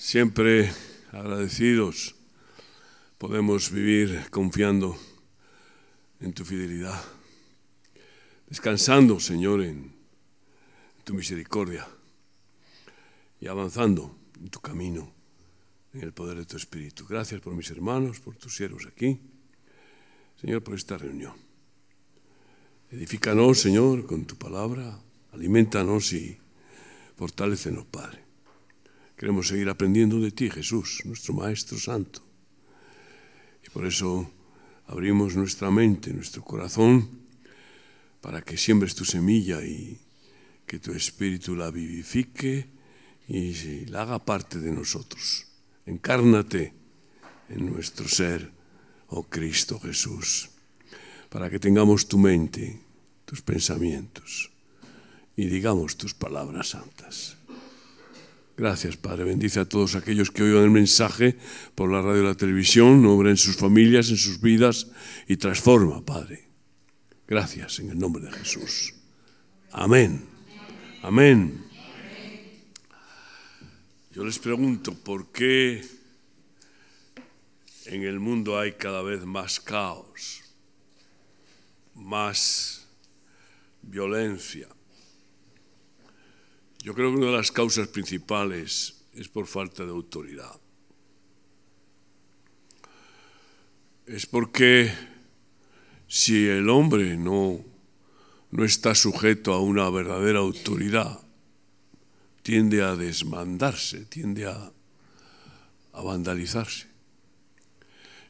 Siempre agradecidos podemos vivir confiando en tu fidelidad, descansando, Señor, en tu misericordia y avanzando en tu camino, en el poder de tu Espíritu. Gracias por mis hermanos, por tus siervos aquí, Señor, por esta reunión. Edifícanos, Señor, con tu palabra, aliméntanos y fortalécenos, Padre. Queremos seguir aprendiendo de ti, Jesús, nuestro Maestro Santo. Y por eso abrimos nuestra mente, nuestro corazón, para que siembres tu semilla y que tu Espíritu la vivifique y la haga parte de nosotros. Encárnate en nuestro ser, oh Cristo Jesús, para que tengamos tu mente, tus pensamientos y digamos tus palabras santas. Gracias, Padre. Bendice a todos aquellos que oigan el mensaje por la radio y la televisión, obra en sus familias, en sus vidas y transforma, Padre. Gracias en el nombre de Jesús. Amén. Amén. Yo les pregunto, ¿por qué en el mundo hay cada vez más caos, más violencia? Yo creo que una de las causas principales es por falta de autoridad. Es porque si el hombre no está sujeto a una verdadera autoridad, tiende a desmandarse, tiende a vandalizarse.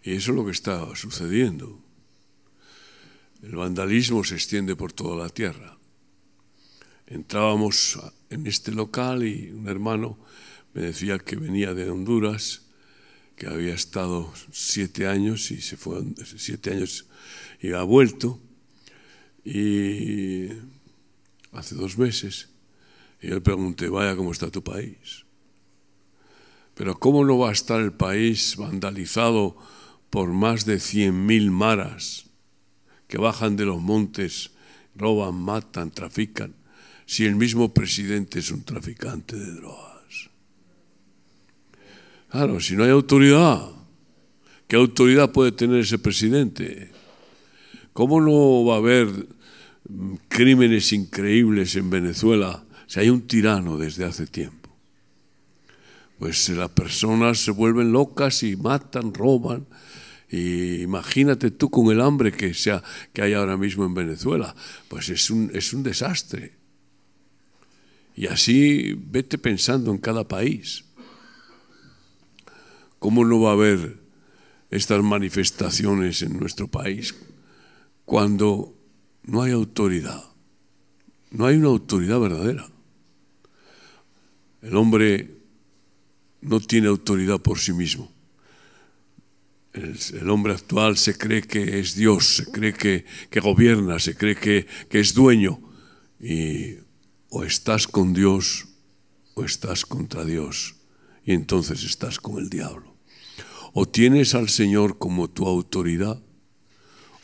Y eso es lo que está sucediendo. El vandalismo se extiende por toda la tierra. Entrábamos en este local y un hermano me decía que venía de Honduras, que había estado 7 años y se fue 7 años y ha vuelto, y hace 2 meses. Y yo le pregunté, vaya, ¿cómo está tu país? Pero ¿cómo no va a estar el país vandalizado por más de 100.000 maras que bajan de los montes, roban, matan, trafican, si el mismo presidente es un traficante de drogas? Claro, si no hay autoridad, ¿qué autoridad puede tener ese presidente? ¿Cómo no va a haber crímenes increíbles en Venezuela si hay un tirano desde hace tiempo? Pues las personas se vuelven locas y matan, roban. Y imagínate tú con el hambre que hay ahora mismo en Venezuela. Pues es un desastre. Y así vete pensando en cada país. ¿Cómo no va a haber estas manifestaciones en nuestro país cuando no hay autoridad? No hay una autoridad verdadera. El hombre no tiene autoridad por sí mismo. El hombre actual se cree que es Dios, se cree que gobierna, se cree que es dueño. Y o estás con Dios o estás contra Dios, y entonces estás con el diablo. O tienes al Señor como tu autoridad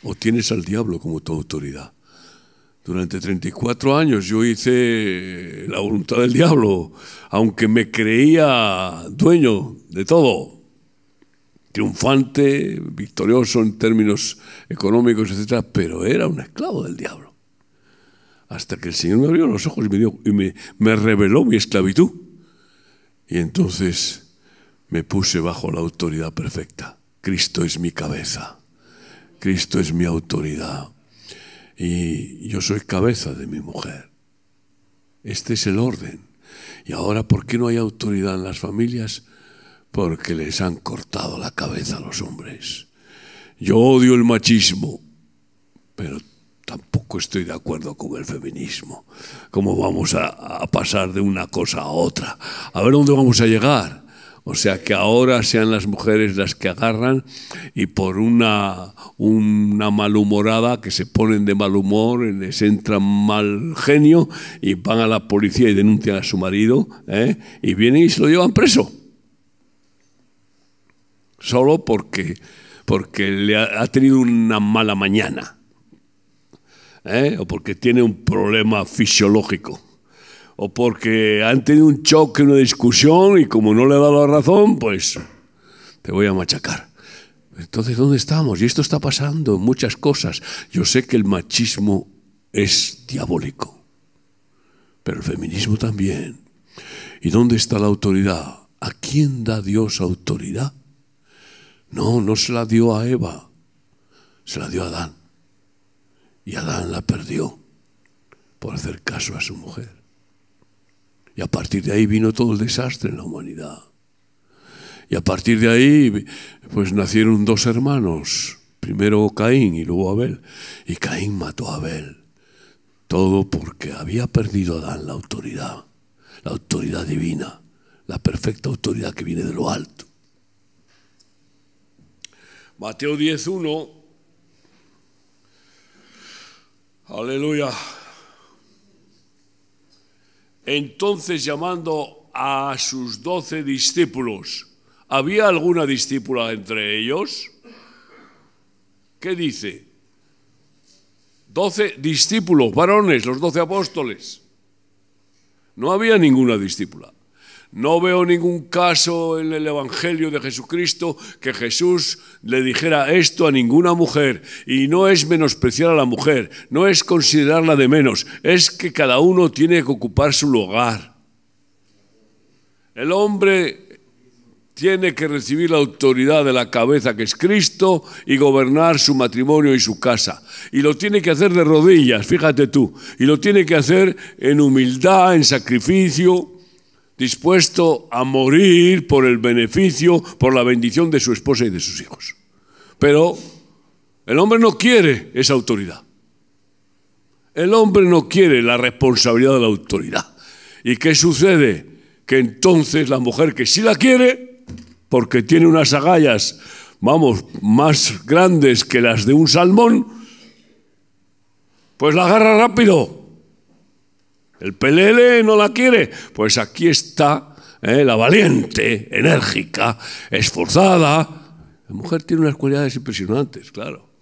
o tienes al diablo como tu autoridad. Durante 34 años yo hice la voluntad del diablo, aunque me creía dueño de todo, triunfante, victorioso en términos económicos, etc., pero era un esclavo del diablo. Hasta que el Señor me abrió los ojos y me reveló mi esclavitud. Y entonces me puse bajo la autoridad perfecta. Cristo es mi cabeza. Cristo es mi autoridad. Y yo soy cabeza de mi mujer. Este es el orden. Y ahora, ¿por qué no hay autoridad en las familias? Porque les han cortado la cabeza a los hombres. Yo odio el machismo, pero tampoco estoy de acuerdo con el feminismo. ¿Cómo vamos a pasar de una cosa a otra? A ver dónde vamos a llegar. O sea, que ahora sean las mujeres las que agarran y por una malhumorada que se ponen de mal humor, les entra mal genio y van a la policía y denuncian a su marido, y vienen y se lo llevan preso. Solo porque le ha tenido una mala mañana. O porque tiene un problema fisiológico, o porque han tenido un choque, una discusión, y como no le he dado la razón, pues te voy a machacar. Entonces, ¿dónde estamos? Y esto está pasando en muchas cosas. Yo sé que el machismo es diabólico, pero el feminismo también. ¿Y dónde está la autoridad? ¿A quién da Dios autoridad? No se la dio a Eva, se la dio a Adán. Y Adán la perdió por hacer caso a su mujer. Y a partir de ahí vino todo el desastre en la humanidad. Y a partir de ahí, pues nacieron dos hermanos, primero Caín y luego Abel. Y Caín mató a Abel. Todo porque había perdido Adán la autoridad divina, la perfecta autoridad que viene de lo alto. Mateo 10:1. Aleluya. Entonces, llamando a sus 12 discípulos, ¿había alguna discípula entre ellos? ¿Qué dice? 12 discípulos, varones, los 12 apóstoles. No había ninguna discípula. No veo ningún caso en el Evangelio de Jesucristo que Jesús le dijera esto a ninguna mujer. Y no es menospreciar a la mujer, no es considerarla de menos, es que cada uno tiene que ocupar su lugar. El hombre tiene que recibir la autoridad de la cabeza, que es Cristo, y gobernar su matrimonio y su casa. Y lo tiene que hacer de rodillas, fíjate tú. Y lo tiene que hacer en humildad, en sacrificio, dispuesto a morir por el beneficio, por la bendición de su esposa y de sus hijos. Pero el hombre no quiere esa autoridad. El hombre no quiere la responsabilidad de la autoridad. ¿Y qué sucede? Que entonces la mujer que sí la quiere, porque tiene unas agallas, más grandes que las de un salmón, pues la agarra rápido. El pelele no la quiere. Pues aquí está la valiente, enérgica, esforzada. La mujer tiene unas cualidades impresionantes, claro.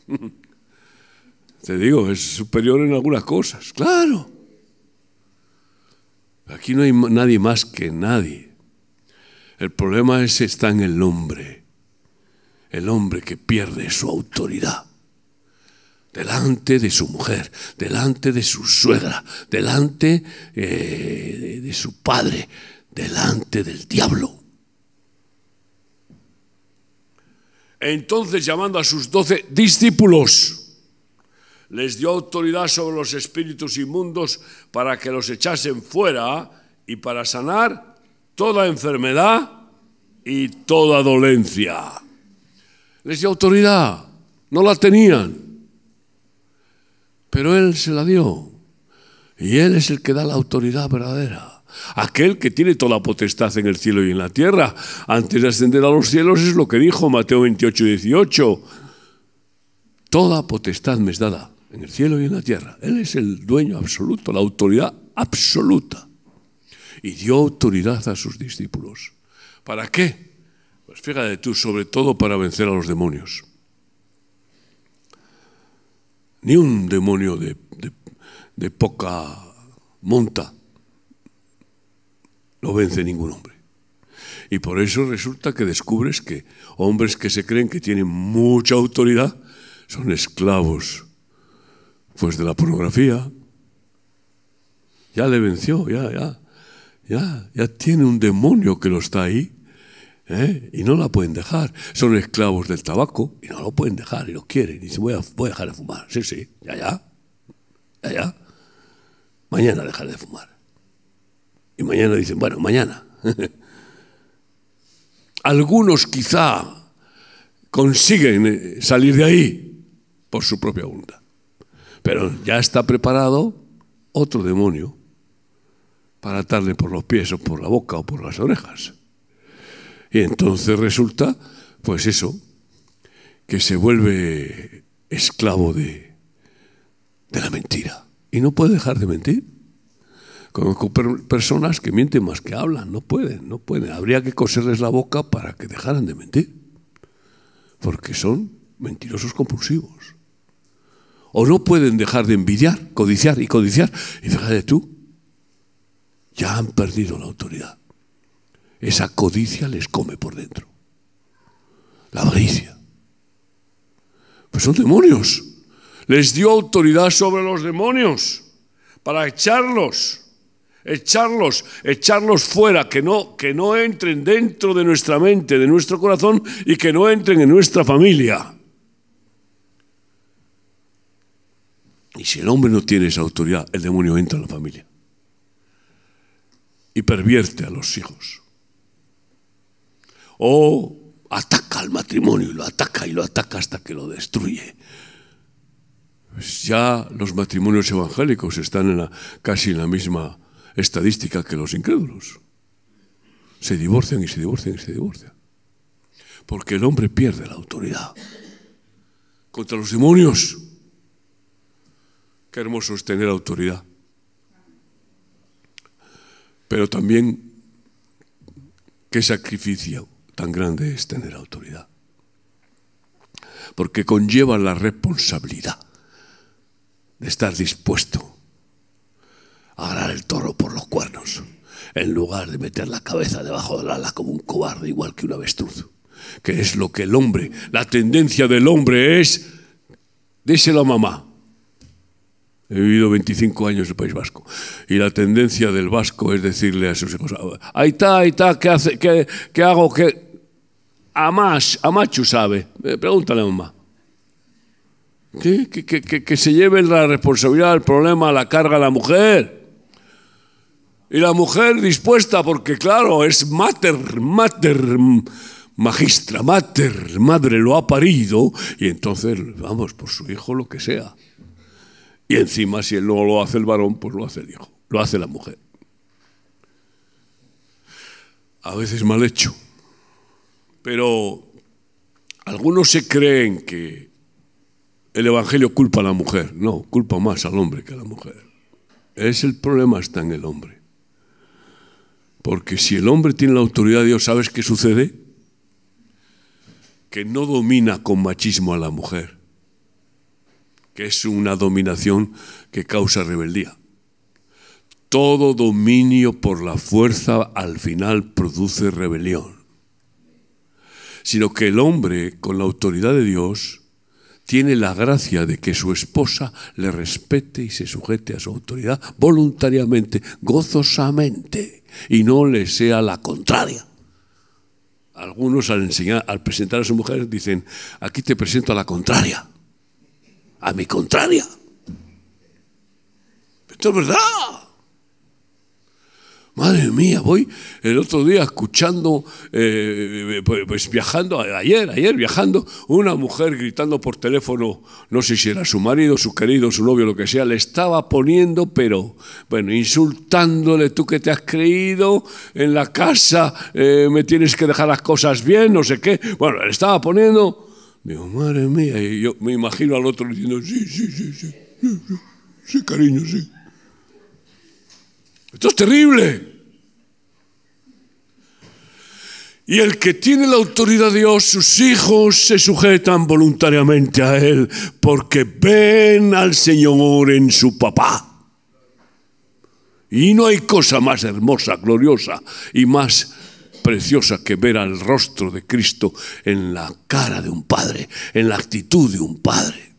Te digo, es superior en algunas cosas, claro. Aquí no hay nadie más que nadie. El problema está en el hombre que pierde su autoridad. Delante de su mujer, delante de su suegra, delante de su padre, delante del diablo. Entonces, llamando a sus 12 discípulos, les dio autoridad sobre los espíritus inmundos para que los echasen fuera y para sanar toda enfermedad y toda dolencia. Les dio autoridad, no la tenían. Pero Él se la dio. Y Él es el que da la autoridad verdadera. Aquel que tiene toda potestad en el cielo y en la tierra. Antes de ascender a los cielos es lo que dijo Mateo 28:18. Toda potestad me es dada en el cielo y en la tierra. Él es el dueño absoluto, la autoridad absoluta. Y dio autoridad a sus discípulos. ¿Para qué? Pues fíjate tú, sobre todo para vencer a los demonios. Ni un demonio de poca monta lo vence ningún hombre. Y por eso resulta que descubres que hombres que se creen que tienen mucha autoridad son esclavos, pues, de la pornografía. Ya le venció, ya tiene un demonio que lo está ahí. Y no la pueden dejar. Son esclavos del tabaco y no lo pueden dejar y lo quieren. Y dicen, voy a dejar de fumar. Sí, ya. Mañana dejaré de fumar. Y mañana dicen, bueno, mañana. Algunos quizá consiguen salir de ahí por su propia voluntad. Pero ya está preparado otro demonio para atarle por los pies o por la boca o por las orejas. Y entonces resulta, pues eso, que se vuelve esclavo de la mentira. Y no puede dejar de mentir. Conozco personas que mienten más que hablan. No pueden. Habría que coserles la boca para que dejaran de mentir. Porque son mentirosos compulsivos. O no pueden dejar de envidiar, codiciar. Y fíjate tú, ya han perdido la autoridad. Esa codicia les come por dentro. La avaricia. Pues son demonios. Les dio autoridad sobre los demonios para echarlos fuera, que no entren dentro de nuestra mente, de nuestro corazón, y que no entren en nuestra familia. Y si el hombre no tiene esa autoridad, el demonio entra en la familia y pervierte a los hijos. O ataca al matrimonio y lo ataca hasta que lo destruye. Pues ya los matrimonios evangélicos están casi en la misma estadística que los incrédulos. Se divorcian y se divorcian y se divorcian. Porque el hombre pierde la autoridad contra los demonios. Qué hermoso es tener autoridad. Pero también qué sacrificio tan grande es tener autoridad. Porque conlleva la responsabilidad de estar dispuesto a agarrar el toro por los cuernos, en lugar de meter la cabeza debajo del ala como un cobarde, igual que un avestruz. Que es lo que el hombre, la tendencia del hombre es, díselo a mamá. He vivido 25 años en el País Vasco. Y la tendencia del vasco es decirle a sus hijos, ahí está, ¿qué hago? Amachu sabe. Pregúntale a mamá. Que se lleve la responsabilidad, el problema, la carga a la mujer. Y la mujer dispuesta, porque claro, es mater magistra, madre lo ha parido, y entonces, vamos, por su hijo lo que sea. Y encima, si él no lo hace el varón, pues lo hace el hijo, lo hace la mujer. A veces mal hecho. Pero algunos se creen que el Evangelio culpa a la mujer. No, culpa más al hombre que a la mujer. El problema está en el hombre. Porque si el hombre tiene la autoridad de Dios, ¿sabes qué sucede? Que no domina con machismo a la mujer, que es una dominación que causa rebeldía. Todo dominio por la fuerza al final produce rebelión. Sino que el hombre, con la autoridad de Dios, tiene la gracia de que su esposa le respete y se sujete a su autoridad voluntariamente, gozosamente, y no le sea la contraria. Algunos al presentar a su mujer dicen, aquí te presento a la contraria, a mi contraria. Esto es verdad. Madre mía, voy el otro día escuchando, pues viajando, ayer viajando, una mujer gritando por teléfono, no sé si era su marido, su querido, su novio, lo que sea, le estaba poniendo, pero, bueno, insultándole, tú que te has creído en la casa, me tienes que dejar las cosas bien, no sé qué. Bueno, le estaba poniendo, digo, madre mía, y yo me imagino al otro diciendo, sí, cariño, sí. Esto es terrible. Y el que tiene la autoridad de Dios, sus hijos se sujetan voluntariamente a Él porque ven al Señor en su papá. Y no hay cosa más hermosa, gloriosa y más preciosa que ver al rostro de Cristo en la cara de un padre, en la actitud de un padre.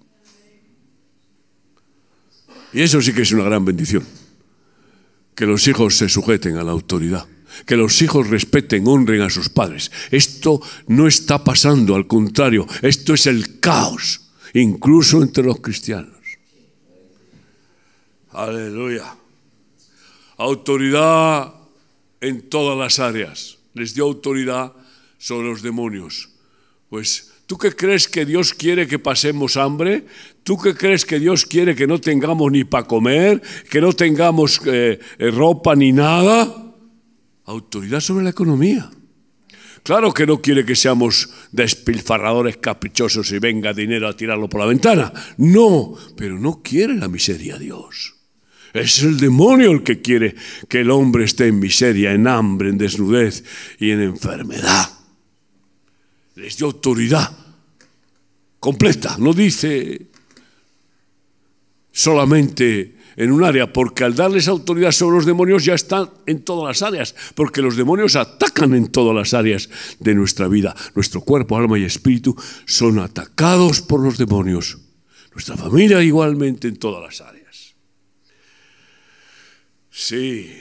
Y eso sí que es una gran bendición. Que los hijos se sujeten a la autoridad, que los hijos respeten, honren a sus padres. Esto no está pasando, al contrario, esto es el caos, incluso entre los cristianos. Aleluya. Autoridad en todas las áreas. Les dio autoridad sobre los demonios. Pues, ¿tú qué crees que Dios quiere que pasemos hambre? ¿Tú qué crees que Dios quiere que no tengamos ni para comer, que no tengamos ropa ni nada? Autoridad sobre la economía. Claro que no quiere que seamos despilfarradores caprichosos y venga dinero a tirarlo por la ventana. No, pero no quiere la miseria Dios. Es el demonio el que quiere que el hombre esté en miseria, en hambre, en desnudez y en enfermedad. Les dio autoridad completa. No dice solamente en un área, porque al darles autoridad sobre los demonios ya están en todas las áreas, porque los demonios atacan en todas las áreas de nuestra vida. Nuestro cuerpo, alma y espíritu son atacados por los demonios. Nuestra familia igualmente en todas las áreas. Sí.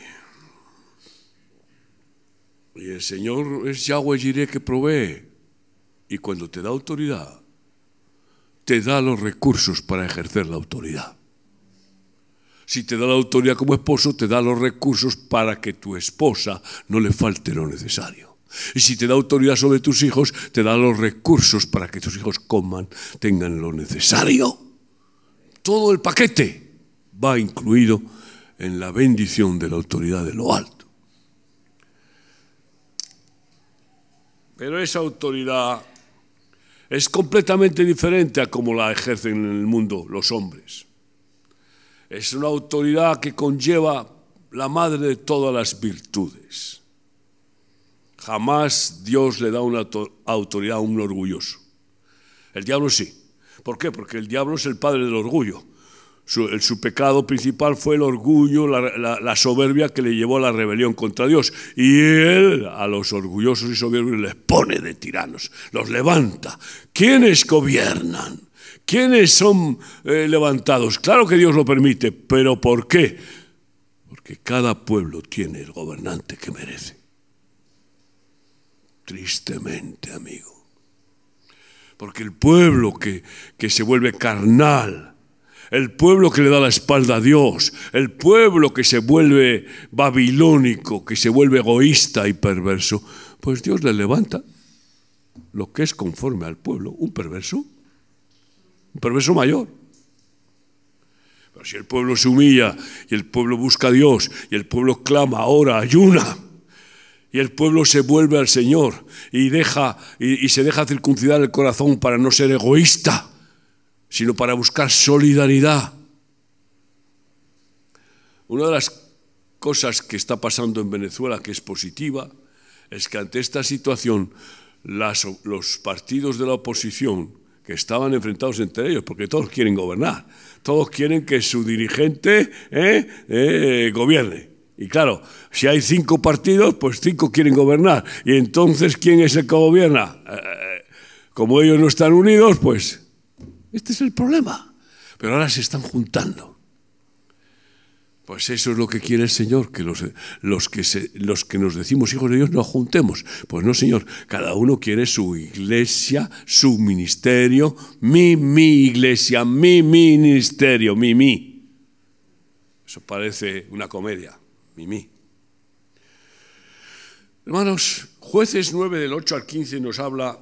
Y el Señor es Yahweh Jireh que provee. Y cuando te da autoridad, te da los recursos para ejercer la autoridad. Si te da la autoridad como esposo, te da los recursos para que tu esposa no le falte lo necesario. Y si te da autoridad sobre tus hijos, te da los recursos para que tus hijos coman, tengan lo necesario. Todo el paquete va incluido en la bendición de la autoridad de lo alto. Pero esa autoridad es completamente diferente a cómo la ejercen en el mundo los hombres. Es una autoridad que conlleva la madre de todas las virtudes. Jamás Dios le da una autoridad a un orgulloso. El diablo sí. ¿Por qué? Porque el diablo es el padre del orgullo. Su pecado principal fue el orgullo, la soberbia que le llevó a la rebelión contra Dios. Y él a los orgullosos y soberbios les pone de tiranos, los levanta. ¿Quiénes gobiernan? ¿Quiénes son levantados? Claro que Dios lo permite, pero ¿por qué? Porque cada pueblo tiene el gobernante que merece. Tristemente, amigo. Porque el pueblo que se vuelve carnal, el pueblo que le da la espalda a Dios, el pueblo que se vuelve babilónico, que se vuelve egoísta y perverso, pues Dios le levanta lo que es conforme al pueblo, un perverso mayor. Pero si el pueblo se humilla y el pueblo busca a Dios y el pueblo clama, ora, ayuna, y el pueblo se vuelve al Señor y se deja circuncidar el corazón para no ser egoísta, sino para buscar solidaridad. Una de las cosas que está pasando en Venezuela, que es positiva, es que ante esta situación los partidos de la oposición que estaban enfrentados entre ellos, porque todos quieren gobernar, todos quieren que su dirigente gobierne. Y claro, si hay 5 partidos, pues 5 quieren gobernar. Y entonces, ¿quién es el que gobierna? Como ellos no están unidos, pues este es el problema. Pero ahora se están juntando. Pues eso es lo que quiere el Señor, que los que nos decimos hijos de Dios nos juntemos. Pues no, Señor, cada uno quiere su iglesia, su ministerio, mi iglesia, mi ministerio, mi. Eso parece una comedia, mi. Hermanos, Jueces 9 del 8 al 15 nos habla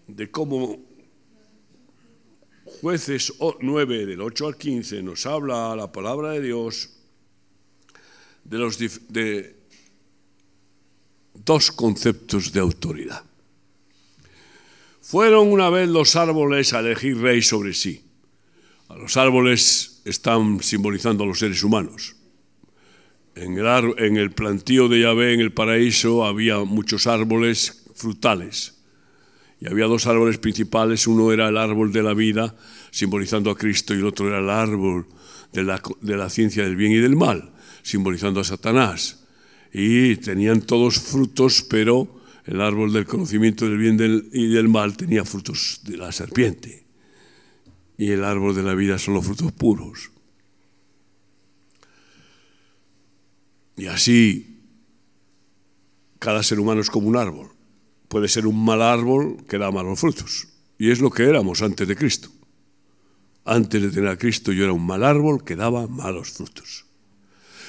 de cómo... Jueces 9 del 8 al 15 nos habla la palabra de Dios de 2 conceptos de autoridad. Fueron una vez los árboles a elegir rey sobre sí. Los árboles están simbolizando a los seres humanos. En el plantío de Yahvé, en el paraíso, había muchos árboles frutales. Y había 2 árboles principales. Uno era el árbol de la vida, simbolizando a Cristo, y el otro era el árbol de la ciencia del bien y del mal, simbolizando a Satanás. Y tenían todos frutos, pero el árbol del conocimiento del bien y del mal tenía frutos de la serpiente. Y el árbol de la vida son los frutos puros. Y así, cada ser humano es como un árbol. Puede ser un mal árbol que da malos frutos. Y es lo que éramos antes de Cristo. Antes de tener a Cristo yo era un mal árbol que daba malos frutos.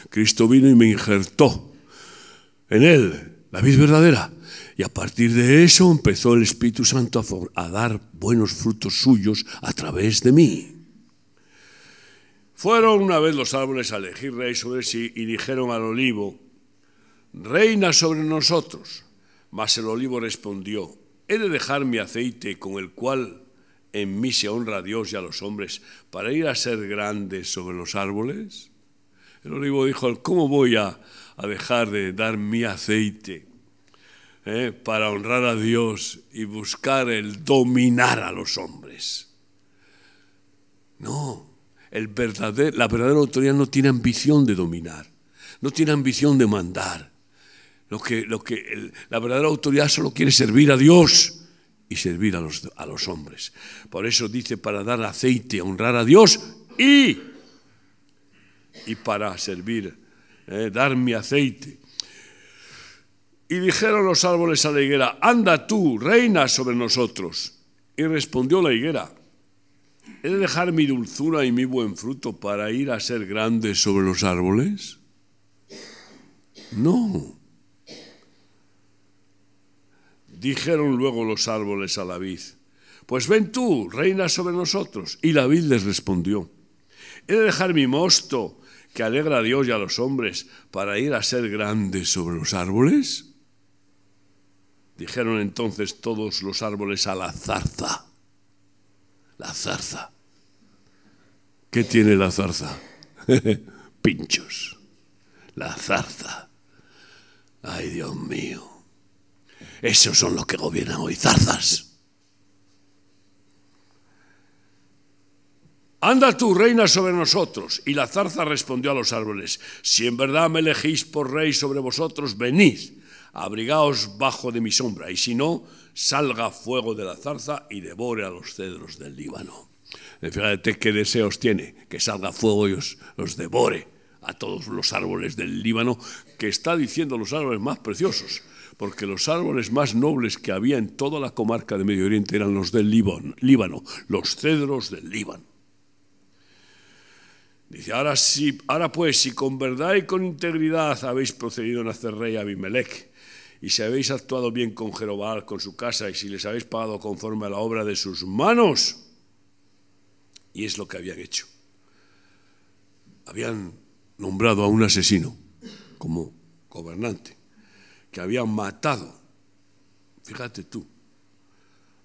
Cristo vino y me injertó en él la vid verdadera. Y a partir de eso empezó el Espíritu Santo a dar buenos frutos suyos a través de mí. Fueron una vez los árboles a elegir rey sobre sí y dijeron al olivo, reina sobre nosotros. Mas el olivo respondió, ¿he de dejar mi aceite con el cual en mí se honra a Dios y a los hombres para ir a ser grande sobre los árboles? El olivo dijo, ¿cómo voy a dejar de dar mi aceite para honrar a Dios y buscar el dominar a los hombres? No, La verdadera autoridad no tiene ambición de dominar, no tiene ambición de mandar. La verdadera autoridad solo quiere servir a Dios y servir a los hombres. Por eso dice, para dar aceite, honrar a Dios y para servir, dar mi aceite. Y dijeron los árboles a la higuera, anda tú, reina sobre nosotros. Y respondió la higuera, ¿he de dejar mi dulzura y mi buen fruto para ir a ser grande sobre los árboles? No. Dijeron luego los árboles a la vid, pues ven tú, reina sobre nosotros. Y la vid les respondió, ¿he de dejar mi mosto que alegra a Dios y a los hombres para ir a ser grande sobre los árboles? Dijeron entonces todos los árboles a la zarza. La zarza. ¿Qué tiene la zarza? Pinchos. La zarza. Ay, Dios mío. Esos son los que gobiernan hoy, zarzas. Anda tú, reina sobre nosotros. Y la zarza respondió a los árboles, si en verdad me elegís por rey sobre vosotros, venid, abrigaos bajo de mi sombra, y si no, salga fuego de la zarza y devore a los cedros del Líbano. Fíjate qué deseos tiene, que salga fuego y los devore a todos los árboles del Líbano, que está diciendo los árboles más preciosos, porque los árboles más nobles que había en toda la comarca de Medio Oriente eran los del Líbano, los cedros del Líbano. Dice, ahora pues, si con verdad y con integridad habéis procedido en hacer rey a Abimelech, y si habéis actuado bien con Jerobbaal, con su casa, y si les habéis pagado conforme a la obra de sus manos, y es lo que habían hecho. Habían nombrado a un asesino como gobernante, que habían matado. Fíjate tú,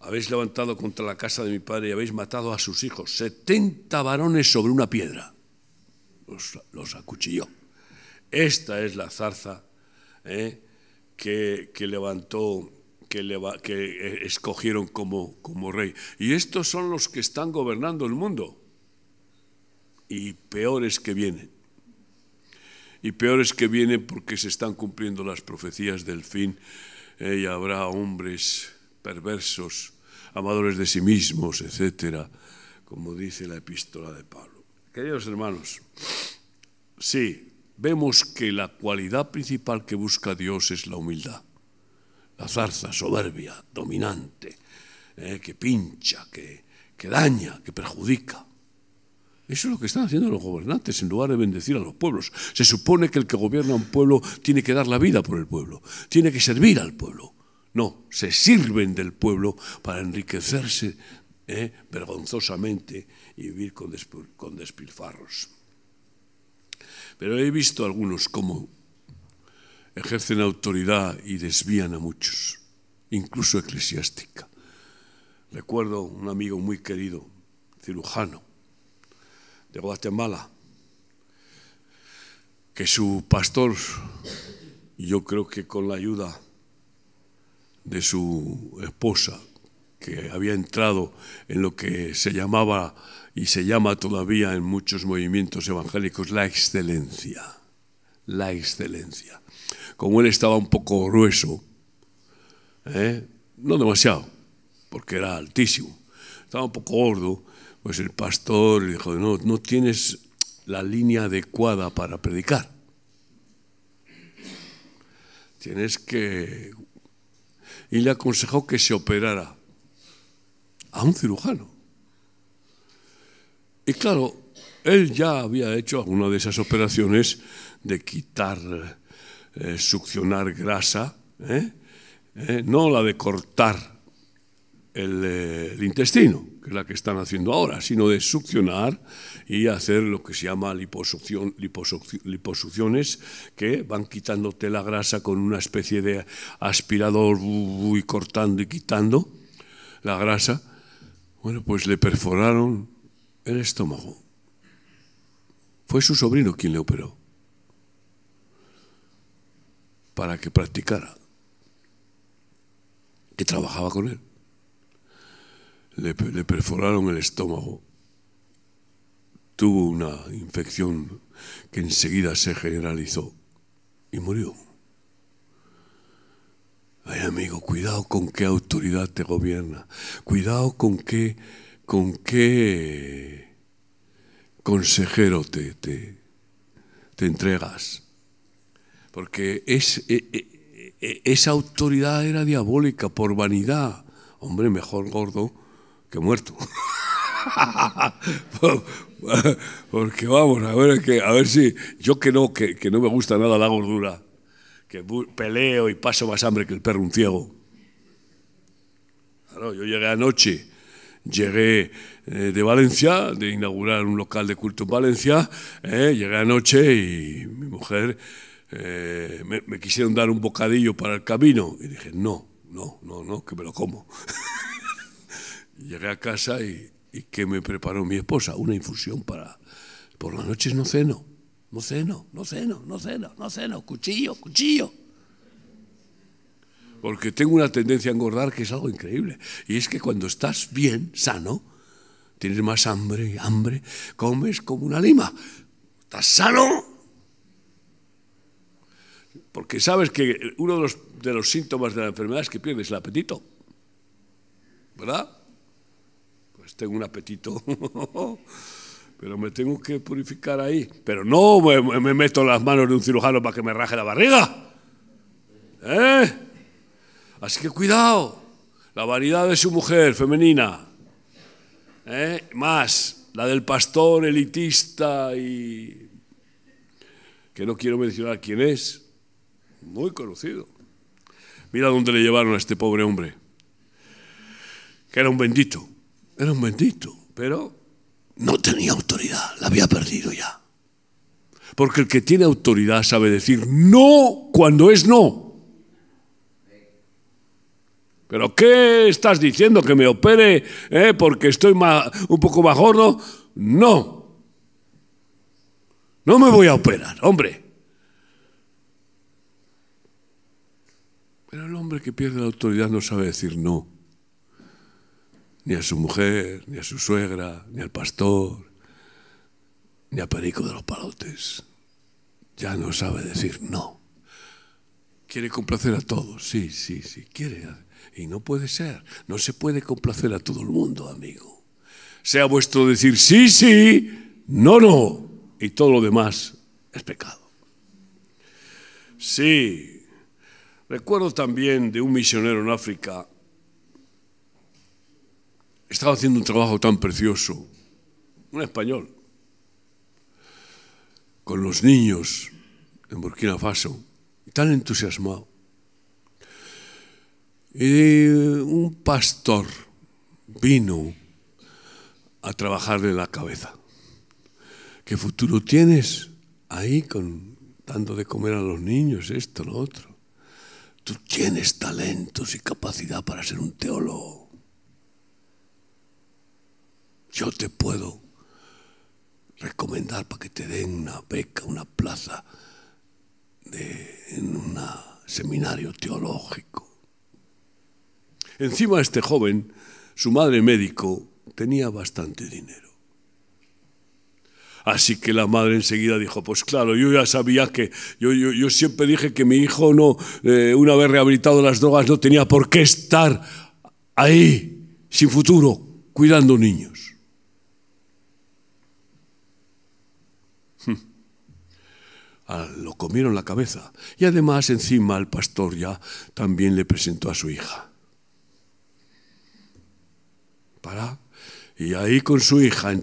habéis levantado contra la casa de mi padre y habéis matado a sus hijos, 70 varones sobre una piedra. Los acuchilló. Esta es la zarza que levantó, que escogieron como rey. Y estos son los que están gobernando el mundo. Y peores que vienen. Y peores que vienen porque se están cumpliendo las profecías del fin. Y habrá hombres perversos, amadores de sí mismos, etcétera, como dice la epístola de Pablo. Queridos hermanos, sí, vemos que la cualidad principal que busca Dios es la humildad. La zarza soberbia, dominante, que pincha, que daña, que perjudica. Eso es lo que están haciendo los gobernantes en lugar de bendecir a los pueblos. Se supone que el que gobierna un pueblo tiene que dar la vida por el pueblo, tiene que servir al pueblo. No, se sirven del pueblo para enriquecerse vergonzosamente y vivir con despilfarros. Pero he visto algunos cómo ejercen autoridad y desvían a muchos, incluso eclesiástica. Recuerdo un amigo muy querido, cirujano, de Guatemala, que su pastor, yo creo que con la ayuda de su esposa, que había entrado en lo que se llamaba y se llama todavía en muchos movimientos evangélicos la excelencia. La excelencia. Como él estaba un poco grueso, no demasiado, porque era altísimo, estaba un poco gordo, pues el pastor dijo, no tienes la línea adecuada para predicar. Tienes que... Y le aconsejó que se operara a un cirujano. Y claro, él ya había hecho alguna de esas operaciones de quitar, succionar grasa, no la de cortar el intestino, que es la que están haciendo ahora, sino de succionar y hacer lo que se llama liposucciones, que van quitándote la grasa con una especie de aspirador y cortando y quitando la grasa. Bueno, pues le perforaron el estómago. Fue su sobrino quien le operó para que practicara, que trabajaba con él. Le perforaron el estómago tuvo una infección que enseguida se generalizó y murió. Ay, amigo, cuidado con qué autoridad te gobierna, cuidado con qué consejero te entregas, porque esa autoridad era diabólica por vanidad. Hombre, mejor gordo que muerto. Porque vamos, a ver si yo que no me gusta nada la gordura, que peleo y paso más hambre que el perro un ciego. Claro, yo llegué de Valencia, de inaugurar un local de culto en Valencia, llegué anoche y mi mujer me quisieron dar un bocadillo para el camino y dije, no, que me lo como. Llegué a casa y ¿qué me preparó mi esposa? Una infusión para... Por las noches no ceno, cuchillo. Porque tengo una tendencia a engordar que es algo increíble. Y es que cuando estás bien, sano, tienes más hambre, comes como una lima. ¿Estás sano? Porque sabes que uno de los síntomas de la enfermedad es que pierdes el apetito. ¿Verdad? Pues tengo un apetito, pero me tengo que purificar ahí. Pero no me meto las manos de un cirujano para que me raje la barriga. Así que cuidado, la vanidad de su mujer femenina, más la del pastor elitista y que no quiero mencionar quién es, muy conocido. Mira dónde le llevaron a este pobre hombre, que era un bendito, pero no tenía autoridad, la había perdido ya. Porque el que tiene autoridad sabe decir no cuando es no. ¿Pero qué estás diciendo? ¿Que me opere porque estoy un poco más gordo? No. No me voy a operar, hombre. Pero el hombre que pierde la autoridad no sabe decir no. Ni a su mujer, ni a su suegra, ni al pastor, ni a Perico de los Palotes. Ya no sabe decir no. Quiere complacer a todos, sí, quiere. Y no puede ser, no se puede complacer a todo el mundo, amigo. Sea vuestro decir sí, no, y todo lo demás es pecado. Sí, recuerdo también de un misionero en África. Estaba haciendo un trabajo tan precioso, un español, con los niños en Burkina Faso, tan entusiasmado. Y un pastor vino a trabajarle la cabeza. ¿Qué futuro tienes ahí dando de comer a los niños, esto, lo otro? Tú tienes talentos y capacidad para ser un teólogo. Yo te puedo recomendar para que te den una beca, una plaza en un seminario teológico. Encima este joven, su madre médico, tenía bastante dinero. Así que la madre enseguida dijo, pues claro, yo ya sabía que, yo siempre dije que mi hijo no, una vez rehabilitado las drogas, no tenía por qué estar ahí, sin futuro, cuidando niños. Lo comieron la cabeza. Y además encima el pastor ya también le presentó a su hija. Y ahí con su hija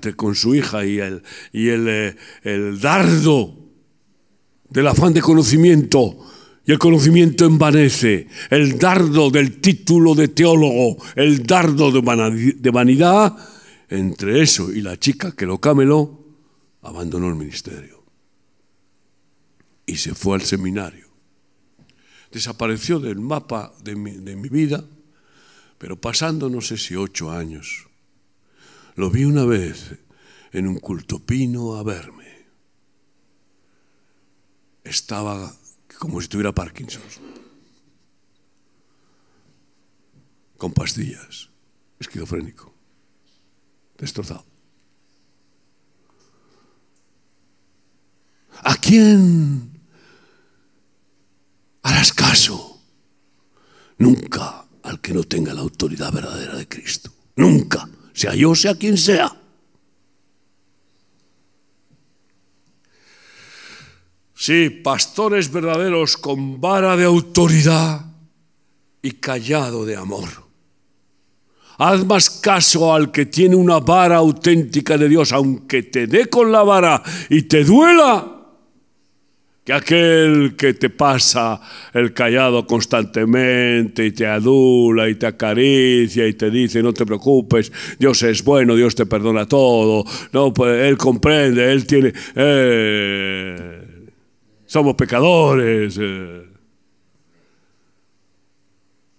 y el dardo del afán de conocimiento, y el conocimiento envanece, el dardo del título de teólogo, el dardo de vanidad, entre eso y la chica que lo cameló, abandonó el ministerio y se fue al seminario. Desapareció del mapa de mi vida, pero pasando no sé si 8 años, lo vi una vez en un culto, vino a verme. Estaba como si tuviera Parkinson, con pastillas, esquizofrénico, destrozado. quién harás caso? Nunca al que no tenga la autoridad verdadera de Cristo. Nunca, sea yo, sea quien sea. Sí, pastores verdaderos con vara de autoridad y callado de amor. Haz más caso al que tiene una vara auténtica de Dios, aunque te dé con la vara y te duela, que aquel que te pasa el callado constantemente y te adula y te acaricia y te dice no te preocupes, Dios es bueno, Dios te perdona todo, no, pues, Él comprende, Él tiene... somos pecadores.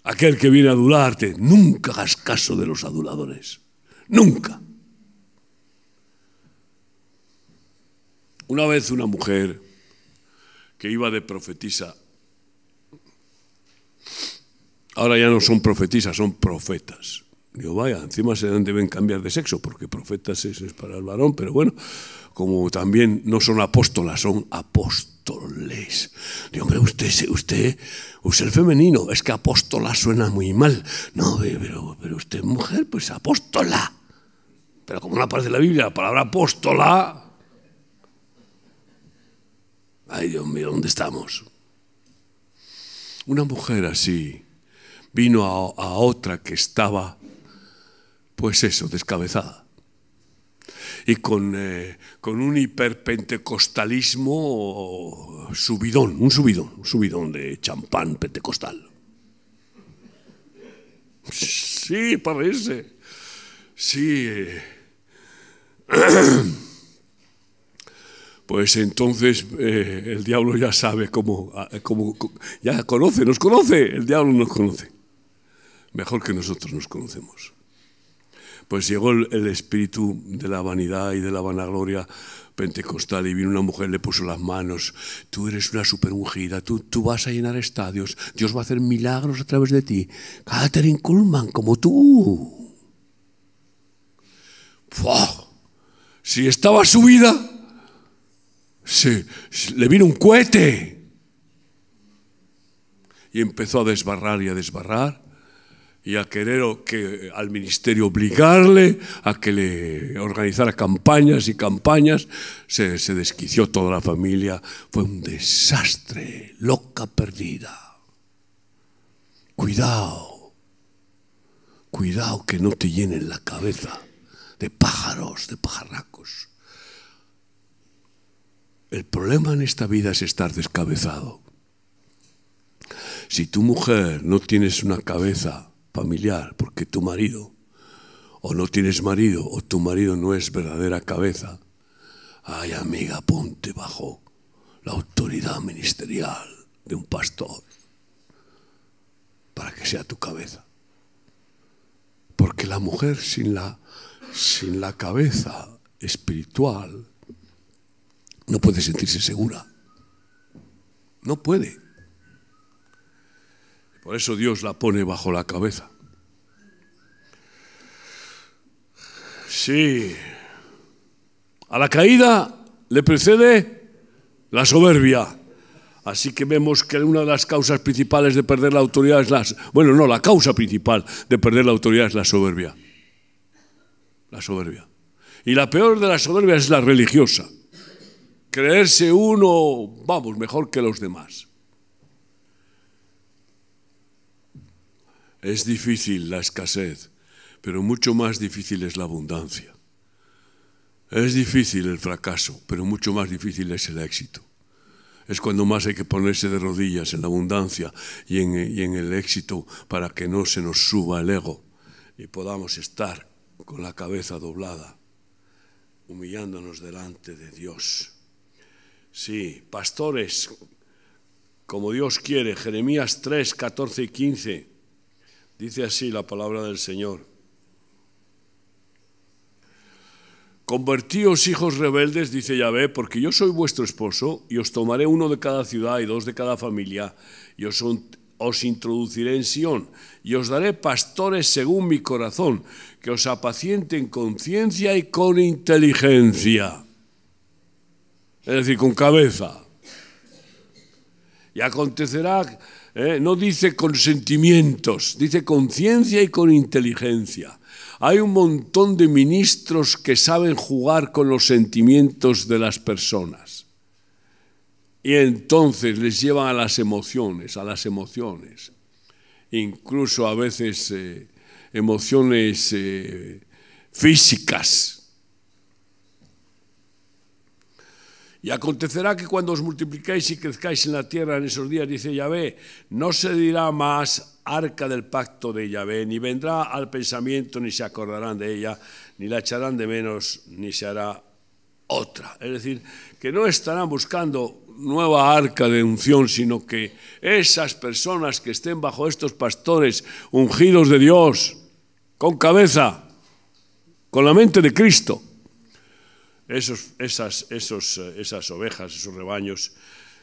Aquel que viene a adularte, nunca hagas caso de los aduladores. Nunca. Una vez una mujer que iba de profetisa, ahora ya no son profetisas, son profetas. Digo, vaya, encima se deben cambiar de sexo, porque profetas es para el varón, pero bueno, como también no son apóstolas, son apóstoles. Digo, hombre, usted usa el femenino, es que apóstola suena muy mal. No, pero usted es mujer, pues apóstola. Pero como no aparece en la Biblia la palabra apóstola, ay, Dios mío, ¿dónde estamos? Una mujer así vino a otra que estaba, pues eso, descabezada. Y con un hiperpentecostalismo subidón, un subidón de champán pentecostal. Sí, parece. Sí. Pues entonces el diablo ya sabe cómo, ya nos conoce, el diablo nos conoce. Mejor que nosotros nos conocemos. Pues llegó el espíritu de la vanidad y de la vanagloria pentecostal y vino una mujer, le puso las manos. Tú eres una superungida, tú vas a llenar estadios, Dios va a hacer milagros a través de ti. Kathryn Kuhlman, como tú. ¡Fua! Si estaba subida, le vino un cohete. Y empezó a desbarrar y a desbarrar. Y a querer al ministerio obligarle a que le organizara campañas y campañas. Se desquició toda la familia. Fue un desastre, loca perdida. Cuidado que no te llenen la cabeza de pájaros, de pajarracos. El problema en esta vida es estar descabezado. Si tu mujer no tienes una cabeza familiar, porque tu marido, o no tienes marido, o tu marido no es verdadera cabeza, ay amiga, ponte bajo la autoridad ministerial de un pastor, para que sea tu cabeza. Porque la mujer sin la cabeza espiritual no puede sentirse segura. No puede. Por eso Dios la pone bajo la cabeza. Sí. A la caída le precede la soberbia. Así que vemos que una de las causas principales de perder la autoridad es la causa principal de perder la autoridad es la soberbia. La soberbia. Y la peor de las soberbias es la religiosa. Creerse uno, mejor que los demás. Es difícil la escasez, pero mucho más difícil es la abundancia. Es difícil el fracaso, pero mucho más difícil es el éxito. Es cuando más hay que ponerse de rodillas en la abundancia y en el éxito para que no se nos suba el ego y podamos estar con la cabeza doblada, humillándonos delante de Dios. Sí, pastores, como Dios quiere, Jeremías 3, 14 y 15. Dice así la palabra del Señor. Convertíos, hijos rebeldes, dice Yahvé, porque yo soy vuestro esposo, y os tomaré uno de cada ciudad y dos de cada familia, y os introduciré en Sión, y os daré pastores según mi corazón, que os apacienten con ciencia y con inteligencia. Es decir, con cabeza. Y acontecerá, no dice con sentimientos, dice con ciencia y con inteligencia. Hay un montón de ministros que saben jugar con los sentimientos de las personas. Y entonces les llevan a las emociones. Incluso a veces emociones físicas. Y acontecerá que cuando os multipliquéis y crezcáis en la tierra en esos días, dice Yahvé, no se dirá más arca del pacto de Yahvé, ni vendrá al pensamiento, ni se acordarán de ella, ni la echarán de menos, ni se hará otra. Es decir, que no estarán buscando nueva arca de unción, sino que esas personas que estén bajo estos pastores ungidos de Dios, con cabeza, con la mente de Cristo, esas ovejas, esos rebaños,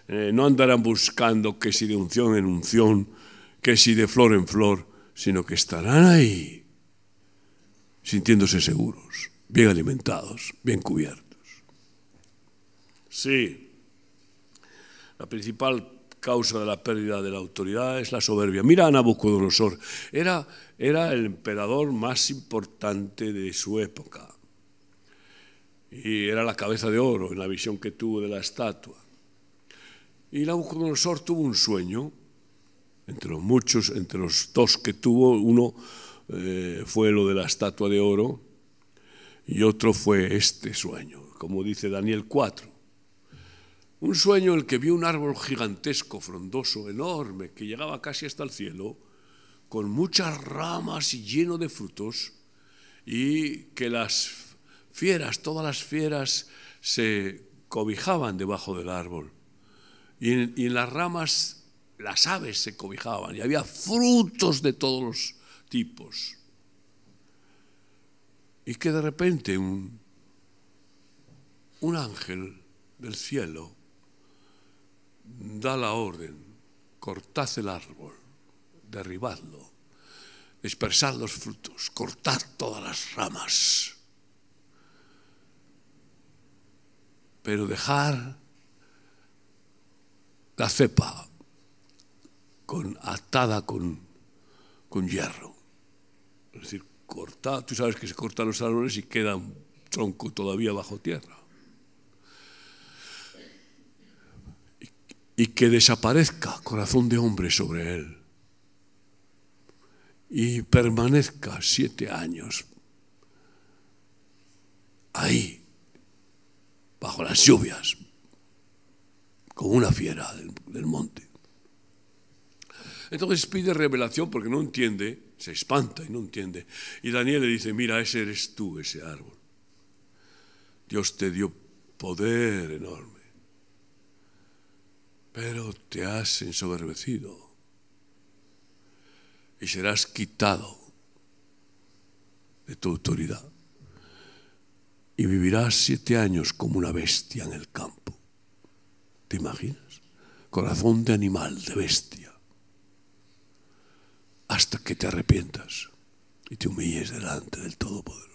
no andarán buscando que si de unción en unción, que si de flor en flor, sino que estarán ahí, sintiéndose seguros, bien alimentados, bien cubiertos. Sí, la principal causa de la pérdida de la autoridad es la soberbia. Mira a Nabucodonosor, era el emperador más importante de su época. Y era la cabeza de oro en la visión que tuvo de la estatua. Y Nabucodonosor tuvo un sueño, entre los muchos, entre los dos que tuvo, uno fue lo de la estatua de oro y otro fue este sueño, como dice Daniel 4. Un sueño en el que vio un árbol gigantesco, frondoso, enorme, que llegaba casi hasta el cielo, con muchas ramas y lleno de frutos, y que las fieras, todas las fieras se cobijaban debajo del árbol. Y en las ramas las aves se cobijaban y había frutos de todos los tipos. Y que de repente un ángel del cielo da la orden, cortad el árbol, derribadlo, dispersad los frutos, cortad todas las ramas. Pero dejar la cepa atada con hierro. Es decir, cortar, tú sabes que se cortan los árboles y queda un tronco todavía bajo tierra. Y que desaparezca corazón de hombre sobre él. Y permanezca 7 años ahí, bajo las lluvias, como una fiera del monte. Entonces pide revelación porque no entiende, se espanta y no entiende. Y Daniel le dice, mira, ese eres tú, ese árbol. Dios te dio poder enorme, pero te has ensoberbecido y serás quitado de tu autoridad. Y vivirás 7 años como una bestia en el campo. ¿Te imaginas? Corazón de animal, de bestia. Hasta que te arrepientas y te humilles delante del Todopoderoso.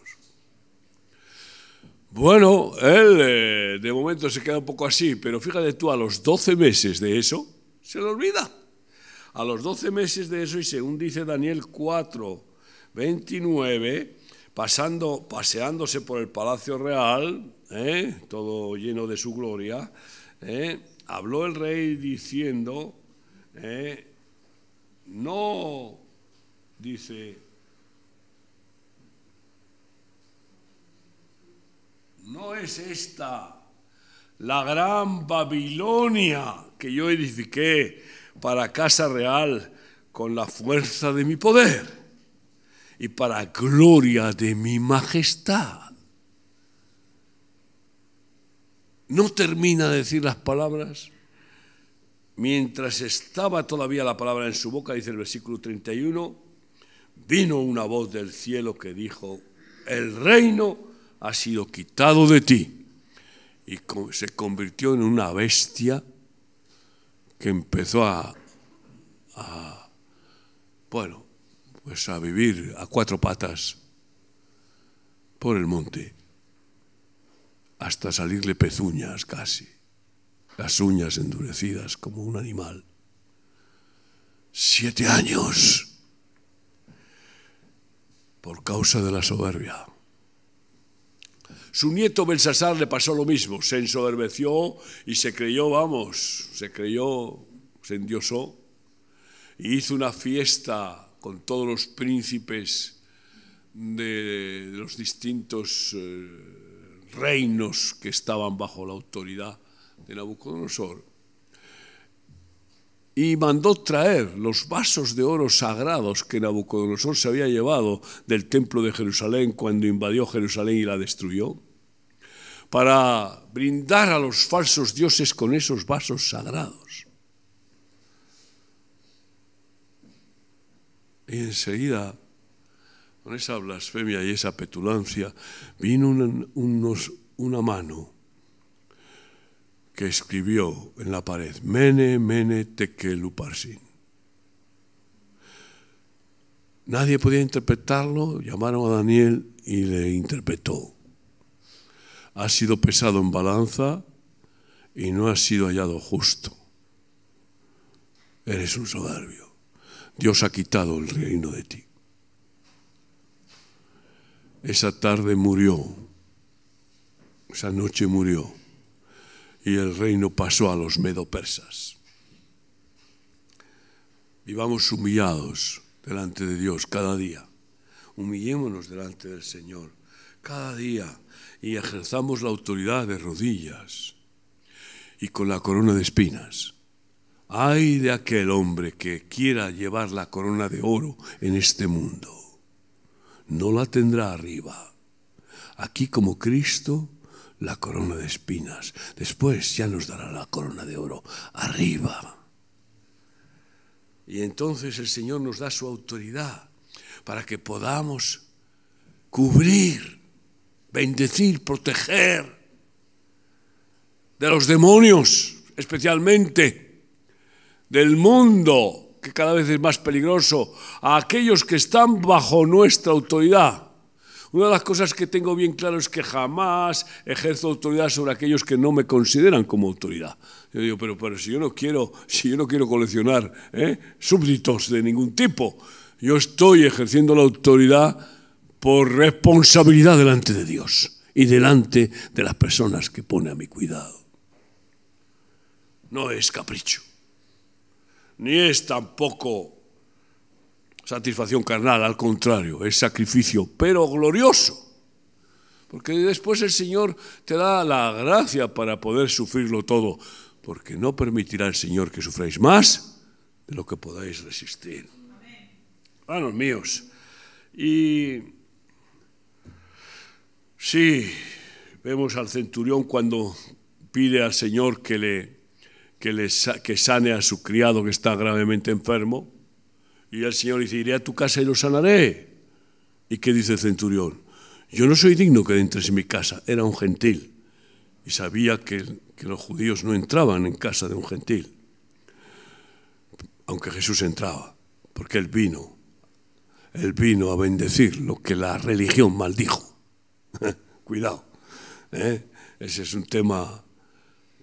Bueno, él de momento se queda un poco así, pero fíjate tú, a los 12 meses de eso, se le olvida. A los 12 meses de eso, y según dice Daniel 4, 29, paseándose por el palacio real, todo lleno de su gloria, habló el rey diciendo, no, dice, no es esta la gran Babilonia que yo edifiqué para casa real con la fuerza de mi poder y para gloria de mi majestad. No termina de decir las palabras. Mientras estaba todavía la palabra en su boca, dice el versículo 31, vino una voz del cielo que dijo, el reino ha sido quitado de ti. Y se convirtió en una bestia que empezó a vivir a 4 patas por el monte, hasta salirle pezuñas casi. las uñas endurecidas como un animal. 7 años por causa de la soberbia. Su nieto Belsasar le pasó lo mismo, se ensoberbeció y se creyó, se endiosó y hizo una fiesta con todos los príncipes de los distintos reinos que estaban bajo la autoridad de Nabucodonosor. Y mandó traer los vasos de oro sagrados que Nabucodonosor se había llevado del templo de Jerusalén cuando invadió Jerusalén y la destruyó, para brindar a los falsos dioses con esos vasos sagrados. Y enseguida, con esa blasfemia y esa petulancia, vino una mano que escribió en la pared, Mene, Mene, Tekel, Uparsin. Nadie podía interpretarlo, llamaron a Daniel y le interpretó. Ha sido pesado en balanza y no ha sido hallado justo. Eres un soberbio. Dios ha quitado el reino de ti. Esa tarde murió, esa noche murió, y el reino pasó a los medo-persas. Vivamos humillados delante de Dios cada día. Humillémonos delante del Señor cada día y ejerzamos la autoridad de rodillas y con la corona de espinas. Ay de aquel hombre que quiera llevar la corona de oro en este mundo. No la tendrá arriba. Aquí como Cristo, la corona de espinas. Después ya nos dará la corona de oro arriba. Y entonces el Señor nos da su autoridad para que podamos cubrir, bendecir, proteger de los demonios, especialmente del mundo, que cada vez es más peligroso, a aquellos que están bajo nuestra autoridad. Una de las cosas que tengo bien claro es que jamás ejerzo autoridad sobre aquellos que no me consideran como autoridad. Yo digo, pero si yo no quiero coleccionar súbditos de ningún tipo, yo estoy ejerciendo la autoridad por responsabilidad delante de Dios y delante de las personas que pone a mi cuidado. No es capricho, ni es tampoco satisfacción carnal, al contrario, es sacrificio, pero glorioso. Porque después el Señor te da la gracia para poder sufrirlo todo, porque no permitirá el Señor que sufráis más de lo que podáis resistir. Hermanos míos, y sí, vemos al centurión cuando pide al Señor que sane a su criado que está gravemente enfermo. Y el Señor dice, iré a tu casa y lo sanaré. ¿Y qué dice el centurión? Yo no soy digno que entres en mi casa. Era un gentil. Y sabía que los judíos no entraban en casa de un gentil. Aunque Jesús entraba. Porque Él vino a bendecir lo que la religión maldijo. Cuidado. Ese es un tema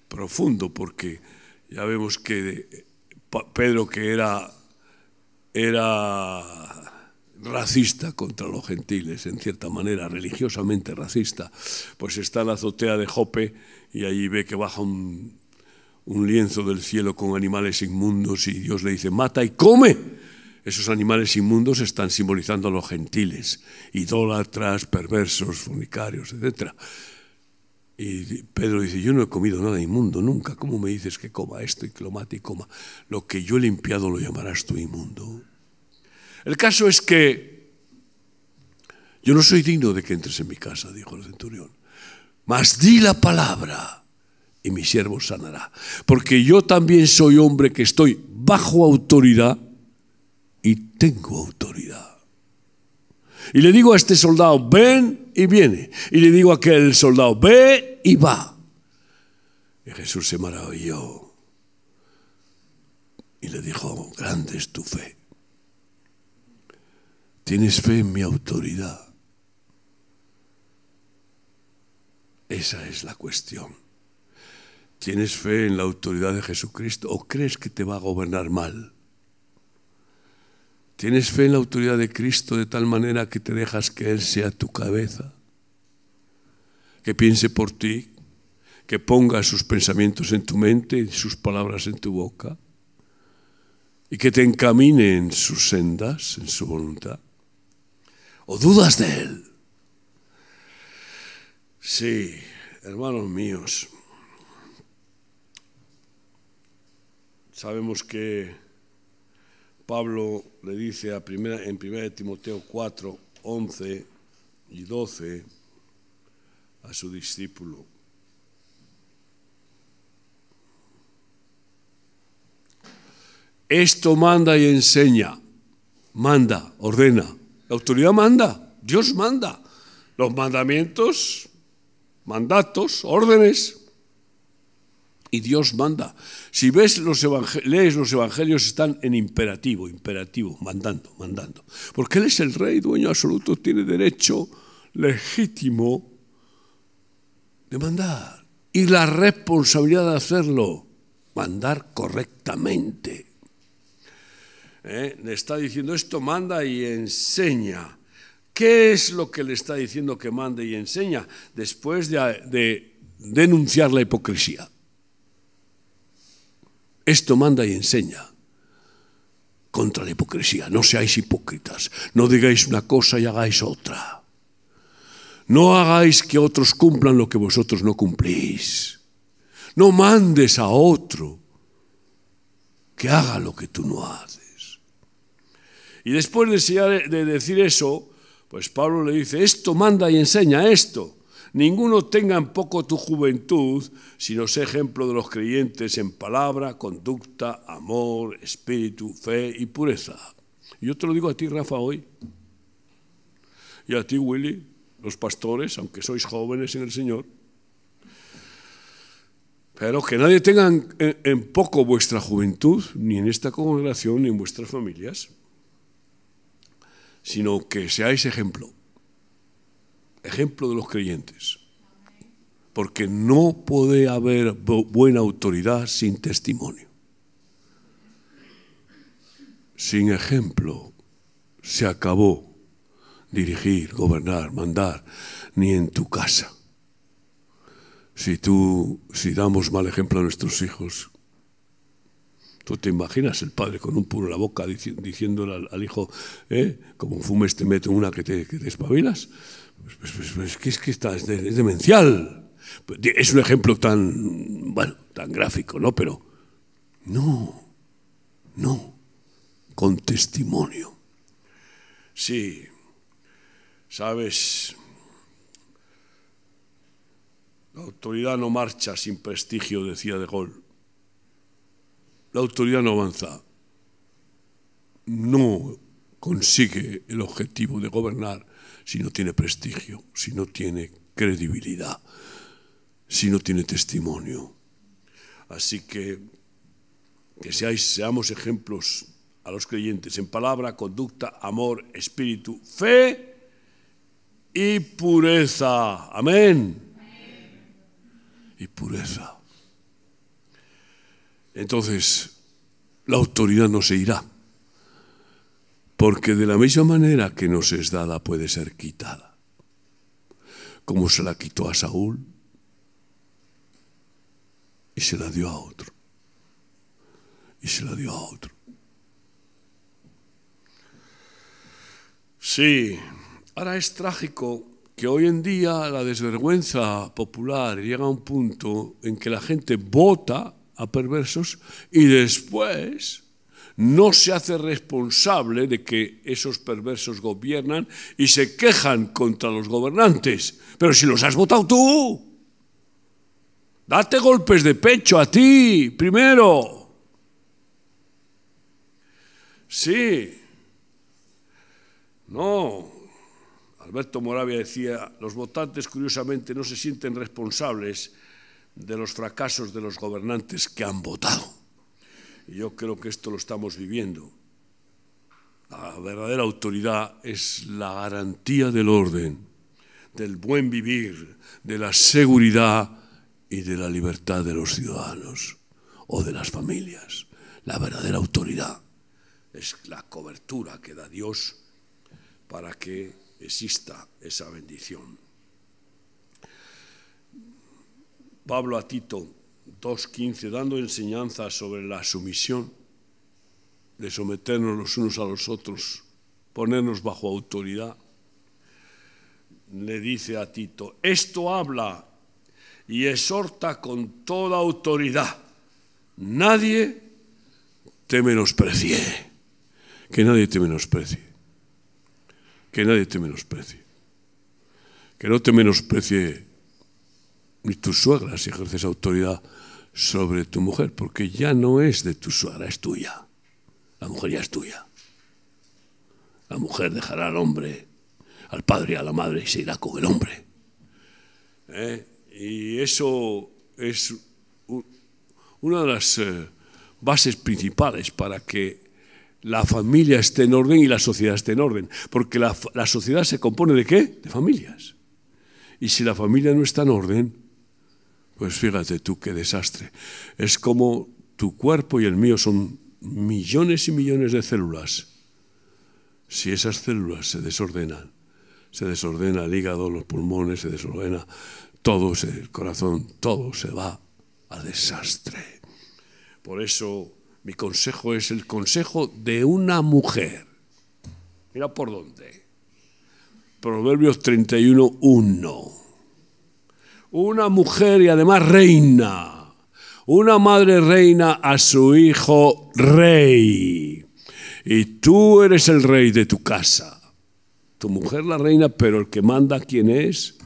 profundo porque ya vemos que Pedro, que era racista contra los gentiles, en cierta manera, religiosamente racista, pues está en la azotea de Jope y allí ve que baja un lienzo del cielo con animales inmundos y Dios le dice, mata y come. Esos animales inmundos están simbolizando a los gentiles, idólatras, perversos, fornicarios, etc. Y Pedro dice, yo no he comido nada inmundo nunca. ¿Cómo me dices que coma esto y que lo mate y coma? Lo que yo he limpiado lo llamarás tú inmundo. El caso es que yo no soy digno de que entres en mi casa, dijo el centurión. Mas di la palabra y mi siervo sanará. Porque yo también soy hombre que estoy bajo autoridad y tengo autoridad. Y le digo a este soldado, ven y viene. Y le digo a aquel soldado, ve y va. Y Jesús se maravilló y le dijo, grande es tu fe. ¿Tienes fe en mi autoridad? Esa es la cuestión. ¿Tienes fe en la autoridad de Jesucristo o crees que te va a gobernar mal? ¿Tienes fe en la autoridad de Cristo de tal manera que te dejas que Él sea tu cabeza? Que piense por ti, que ponga sus pensamientos en tu mente y sus palabras en tu boca, y que te encamine en sus sendas, en su voluntad. ¿O dudas de Él? Sí, hermanos míos, sabemos que Pablo le dice en 1 Timoteo 4, 11 y 12 a su discípulo: esto manda y enseña, manda, ordena. La autoridad manda, Dios manda. Los mandamientos, mandatos, órdenes. Y Dios manda. Si lees los evangelios, están en imperativo, mandando. Porque Él es el Rey, dueño absoluto, tiene derecho legítimo de mandar. Y la responsabilidad de hacerlo, mandar correctamente. Le está diciendo esto, manda y enseña. ¿Qué es lo que le está diciendo que mande y enseña? Después de denunciar la hipocresía. Esto manda y enseña contra la hipocresía. No seáis hipócritas. No digáis una cosa y hagáis otra. No hagáis que otros cumplan lo que vosotros no cumplís. No mandes a otro que haga lo que tú no haces. Y después de decir eso, pues Pablo le dice, esto manda y enseña esto. Ninguno tenga en poco tu juventud, sino sé ejemplo de los creyentes en palabra, conducta, amor, espíritu, fe y pureza. Y yo te lo digo a ti, Rafa, hoy. Y a ti, Willy, los pastores, aunque sois jóvenes en el Señor. Pero que nadie tenga en poco vuestra juventud, ni en esta congregación, ni en vuestras familias, sino que seáis ejemplo de los creyentes, porque no puede haber buena autoridad sin testimonio. Sin ejemplo se acabó dirigir, gobernar, mandar, ni en tu casa. Si damos mal ejemplo a nuestros hijos, ¿tú te imaginas el padre con un puro en la boca diciéndole al hijo, como fumes te meto una que te espabilas? Pues es que es demencial. Es un ejemplo tan gráfico, ¿no? Pero no, con testimonio. Sí, sabes, la autoridad no marcha sin prestigio, decía De Gaulle. La autoridad no avanza, no consigue el objetivo de gobernar si no tiene prestigio, si no tiene credibilidad, si no tiene testimonio. Así que seamos ejemplos a los creyentes en palabra, conducta, amor, espíritu, fe y pureza. Amén. Y pureza. Entonces, la autoridad no se irá, porque de la misma manera que nos es dada puede ser quitada, como se la quitó a Saúl y se la dio a otro, y se la dio a otro. Sí, ahora es trágico que hoy en día la desvergüenza popular llega a un punto en que la gente vota a perversos y después no se hace responsable de que esos perversos gobiernan y se quejan contra los gobernantes. Pero si los has votado tú, date golpes de pecho a ti primero. Sí. No. Alberto Moravia decía, los votantes curiosamente no se sienten responsables de los fracasos de los gobernantes que han votado. Y yo creo que esto lo estamos viviendo. La verdadera autoridad es la garantía del orden, del buen vivir, de la seguridad y de la libertad de los ciudadanos o de las familias. La verdadera autoridad es la cobertura que da Dios para que exista esa bendición. Pablo a Tito 2:15, dando enseñanza sobre la sumisión, de someternos los unos a los otros, ponernos bajo autoridad, le dice a Tito: esto habla y exhorta con toda autoridad. Nadie te menosprecie. Que nadie te menosprecie. Que nadie te menosprecie. Que no te menosprecie ni tu suegra si ejerces autoridad sobre tu mujer, porque ya no es de tu suegra, es tuya. La mujer ya es tuya. La mujer dejará al hombre, al padre y a la madre, y se irá con el hombre. Y eso es una de las bases principales para que la familia esté en orden y la sociedad esté en orden. Porque la sociedad se compone ¿de qué? De familias. Y si la familia no está en orden, pues fíjate tú qué desastre. Es como tu cuerpo y el mío son millones y millones de células. Si esas células se desordena el hígado, los pulmones, se desordena todo, el corazón, todo se va al desastre. Por eso mi consejo es el consejo de una mujer. Mira por dónde. Proverbios 31:1. Una mujer y además reina. Una madre reina a su hijo rey. Y tú eres el rey de tu casa. Tu mujer la reina, pero el que manda, ¿quién es?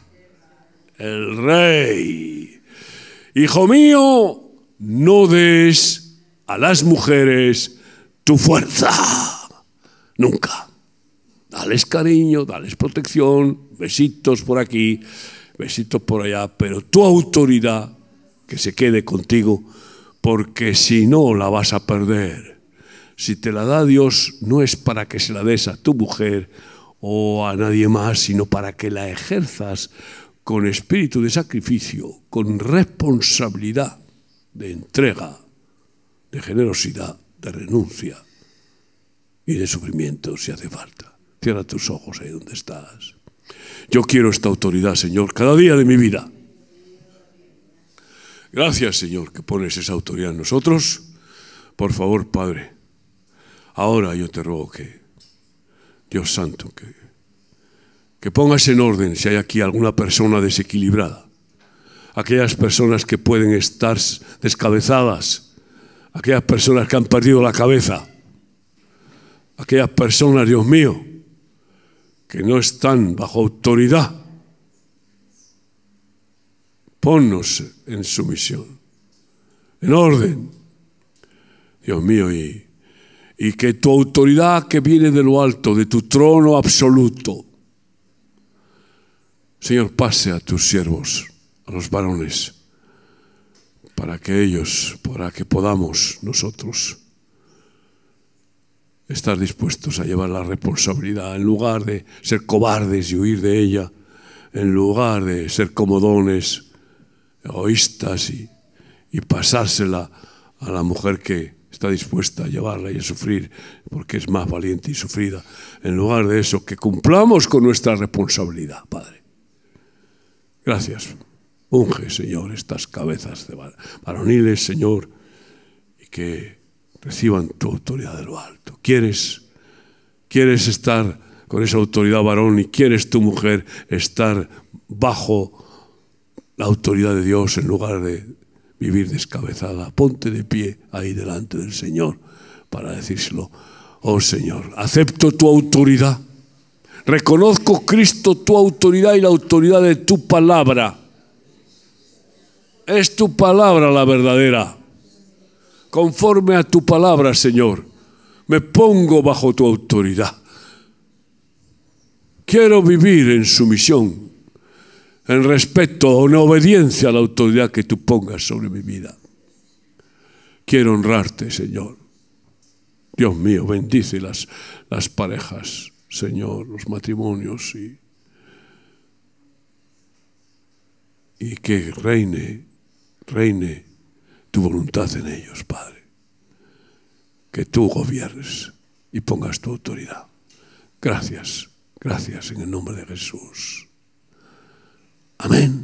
El rey. Hijo mío, no des a las mujeres tu fuerza. Nunca. Dales cariño, dales protección, besitos por aquí, besitos por allá, pero tu autoridad que se quede contigo, porque si no la vas a perder. Si te la da Dios, no es para que se la des a tu mujer o a nadie más, sino para que la ejerzas con espíritu de sacrificio, con responsabilidad, de entrega, de generosidad, de renuncia y de sufrimiento si hace falta. Cierra tus ojos ahí donde estás. Yo quiero esta autoridad, Señor, cada día de mi vida. Gracias, Señor, que pones esa autoridad en nosotros. Por favor, Padre, ahora yo te ruego que, Dios Santo, que pongas en orden si hay aquí alguna persona desequilibrada, aquellas personas que pueden estar descabezadas, aquellas personas que han perdido la cabeza, aquellas personas, Dios mío, que no están bajo autoridad. Ponnos en sumisión, en orden, Dios mío, y que tu autoridad que viene de lo alto, de tu trono absoluto, Señor, pase a tus siervos, a los varones, para que podamos nosotros estar dispuestos a llevar la responsabilidad, en lugar de ser cobardes y huir de ella, en lugar de ser comodones, egoístas y pasársela a la mujer que está dispuesta a llevarla y a sufrir porque es más valiente y sufrida. En lugar de eso, que cumplamos con nuestra responsabilidad, Padre. Gracias. Unge, Señor, estas cabezas de varoniles, Señor, y que reciban tu autoridad de lo alto. ¿Quieres estar con esa autoridad varón y quieres tu mujer estar bajo la autoridad de Dios en lugar de vivir descabezada? Ponte de pie ahí delante del Señor para decírselo. Oh Señor, acepto tu autoridad. Reconozco, Cristo, tu autoridad y la autoridad de tu palabra. Es tu palabra la verdadera. Conforme a tu palabra, Señor, me pongo bajo tu autoridad. Quiero vivir en sumisión, en respeto, en obediencia a la autoridad que tú pongas sobre mi vida. Quiero honrarte, Señor. Dios mío, bendice las parejas, Señor, los matrimonios y que reine reine tu voluntad en ellos, Padre. Que tú gobiernes y pongas tu autoridad. Gracias, gracias en el nombre de Jesús. Amén.